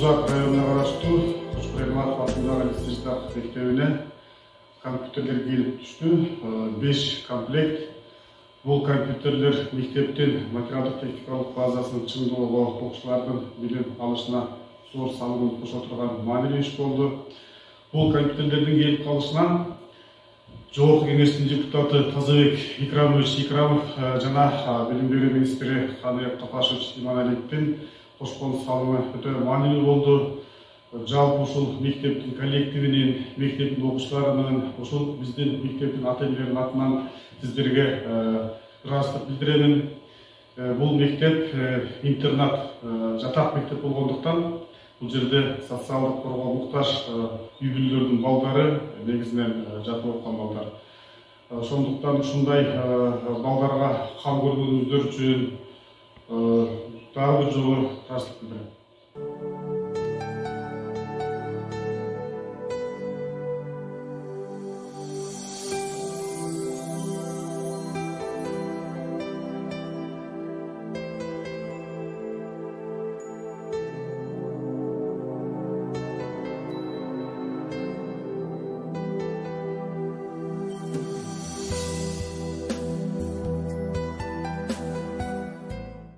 Ошбулак районуна караштуу Кошкорематов атындагы лицейдик мектебине компьютерлер келип түштү. 5 комплект. Бул компьютерлер мектептин материалдык техникалык базасынын чыңдоого, окуучулардын билим алышына зор салымын кошо турган маанилүү иш болду. Бул компьютерлердин келип калышынан Жогорку кеңештин депутаты Тазабек Икрамович Икрамов жана билим берүү министри Кадырбек Топашевич Иманалиевдин кошкон салымы өтө маанилүү болду. Жалпы ушул мектептин коллективинин, мектептин окуучуларынын, ушул биздин мектептин ата-энелеринин атынан сиздерге ыраазычылык билдиремин. Бул мектеп интернат, жатак мектеп болгондуктан бул жерде социалдык коргоо муктаж үй бүлөлөрдүн балдары негизинен жатып окуган балдар. Ошондуктан ушундай балдарга кам көргөнүңүздөр үчүн дагы бир жолу ыраазычылык билдирем.